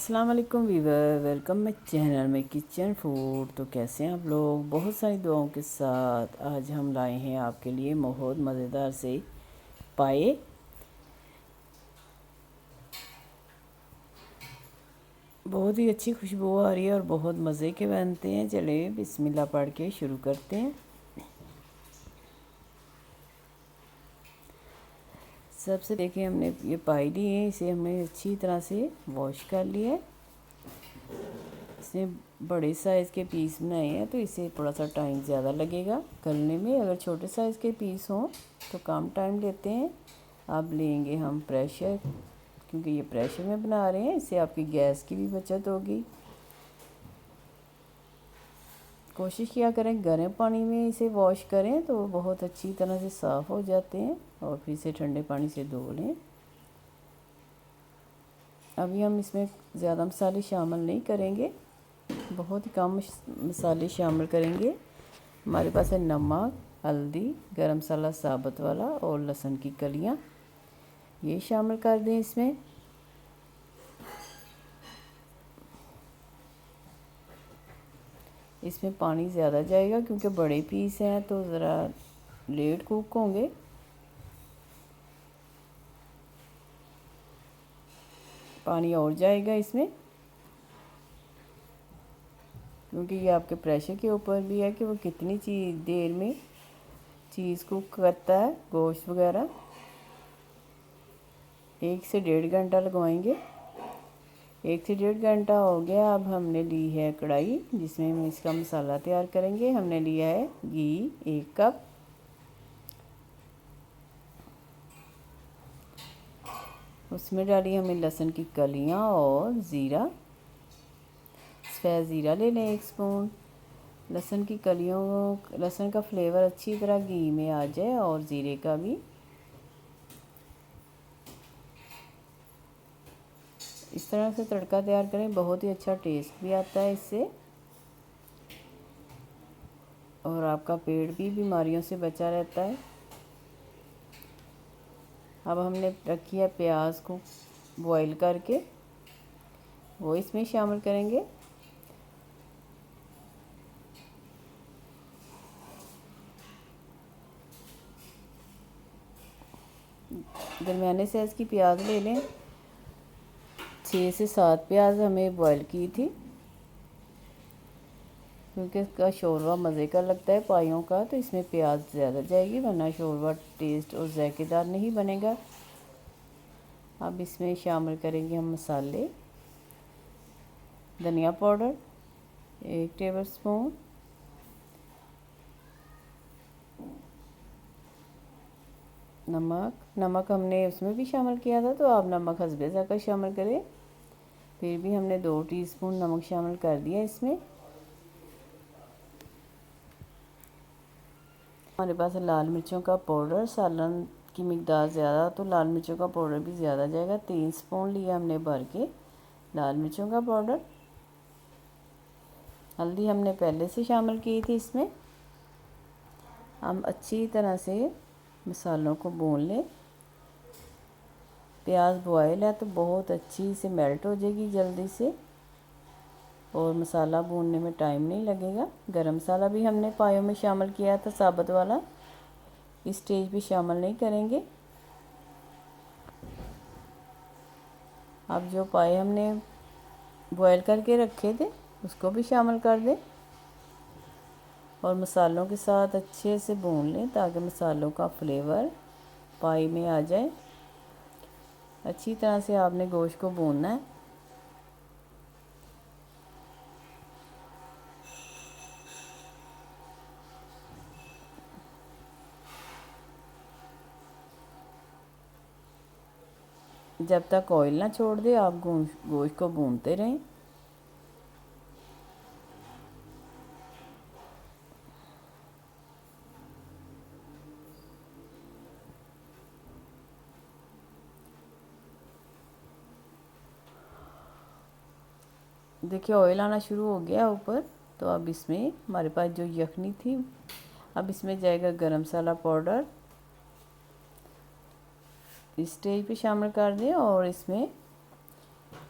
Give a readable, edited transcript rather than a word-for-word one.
السلام علیکم ویور، welcome my channel میں کچن فوڈ۔ تو کیسے ہیں آپ لوگ؟ بہت ساری دعاؤں کے ساتھ آج ہم لائے ہیں آپ کے لیے بہت مزیدار سے پائے۔ بہت ہی اچھی خوشبو آ رہی ہے اور بہت مزے کے بنتے ہیں۔ چلیں بسم اللہ پڑھ کے شروع کرتے ہیں۔ سب سے دیکھیں، ہم نے یہ پائی لی ہے، اسے ہم نے اچھی طرح سے واش کر لیا ہے۔ اس نے بڑے سائز کے پیس بنائے ہیں تو اسے تھوڑا سا ٹائم زیادہ لگے گا کرنے میں۔ اگر چھوٹے سائز کے پیس ہوں تو کم ٹائم لیتے ہیں۔ اب لیں گے ہم پریشر، کیونکہ یہ پریشر میں بنا رہے ہیں، اس سے آپ کی گیس کی بھی بچت ہوگی۔ کوشش کیا کریں گرم پانی میں اسے واش کریں تو وہ بہت اچھی طرح سے صاف ہو جاتے ہیں، اور پھر اسے ٹھنڈے پانی سے دھو لیں۔ ابھی ہم اس میں زیادہ مسالے شامل نہیں کریں گے، بہت ہی کم مسالے شامل کریں گے۔ ہمارے پاس ہے نمک، ہلدی، گرم مسالہ ثابت والا اور لہسن کی کلیاں، یہ شامل کر دیں اس میں۔ اس میں پانی زیادہ جائے گا کیونکہ بڑے پیس ہیں تو ذرا لیٹ کوک ہوں گے۔ پانی اور جائے گا اس میں، کیونکہ یہ آپ کے پریشر کے اوپر بھی ہے کہ وہ کتنی دیر میں چیز کوک کرتا ہے، گوشت وغیرہ۔ 1 سے 1.5 گھنٹہ لگوائیں گے۔ 1 سے 1.5 گھنٹہ ہو گیا۔ اب ہم نے لی ہے کڑھائی جس میں ہم اس کا مسالہ تیار کریں گے۔ ہم نے لیا ہے گھی 1 کپ، اس میں ڈالی ہمیں لہسن کی کلیاں اور زیرہ، سفید زیرہ لے لیں 1 اسپون۔ لہسن کی کلیوں، لہسن کا فلیور اچھی طرح گھی میں آ جائے اور زیرے کا بھی۔ اس طرح سے تڑکا تیار کریں، بہت ہی اچھا ٹیسٹ بھی آتا ہے اس سے، اور آپ کا پیٹ بھی بیماریوں سے بچا رہتا ہے۔ اب ہم نے رکھی ہے پیاز کو بوائل کر کے، وہ اس میں شامل کریں گے۔ درمیانے سائز کی پیاز لے لیں، 6 سے 7 پیاز ہمیں بوائل کی تھی، کیونکہ اس کا شوربہ مزے کا لگتا ہے پائیوں کا، تو اس میں پیاز زیادہ جائے گی، ورنہ شوربہ ٹیسٹ اور ذائقے دار نہیں بنے گا۔ اب اس میں شامل کریں گے ہم مسالے۔ دھنیا پاؤڈر 1 ٹیبل اسپون، نمک ہم نے اس میں بھی شامل کیا تھا تو آپ نمک حسب ذائقہ شامل کریں، پھر بھی ہم نے 2 ٹی اسپون نمک شامل کر دیا اس میں۔ ہمارے پاس لال مرچوں کا پاؤڈر، سالن کی مقدار زیادہ تو لال مرچوں کا پاؤڈر بھی زیادہ جائے گا، 3 اسپون لیا ہم نے بھر کے لال مرچوں کا پاؤڈر۔ ہلدی ہم نے پہلے سے شامل کی تھی اس میں۔ ہم اچھی طرح سے مسالوں کو بھون لیں۔ پیاز بوائل ہے تو بہت اچھی سے میلٹ ہو جائے گی جلدی سے، اور مسالہ بھوننے میں ٹائم نہیں لگے گا۔ گرم مسالہ بھی ہم نے پایوں میں شامل کیا تھا ثابت والا، اس سٹیج پہ شامل نہیں کریں گے۔ اب جو پائے ہم نے بوائل کر کے رکھے تھے اس کو بھی شامل کر دیں، اور مسالوں کے ساتھ اچھے سے بھون لیں تاکہ مسالوں کا فلیور پائی میں آ جائے۔ اچھی طرح سے آپ نے گوشت کو بھوننا ہے۔ جب تک آئل نہ چھوڑ دے آپ گوشت کو بھونتے رہیں۔ دیکھیے آئل آنا شروع ہو گیا اوپر، تو اب اس میں ہمارے پاس جو یخنی تھی، اب اس میں جائے گا گرم مسالہ پاؤڈر، اس سٹیج پہ شامل کر دیں، اور اس میں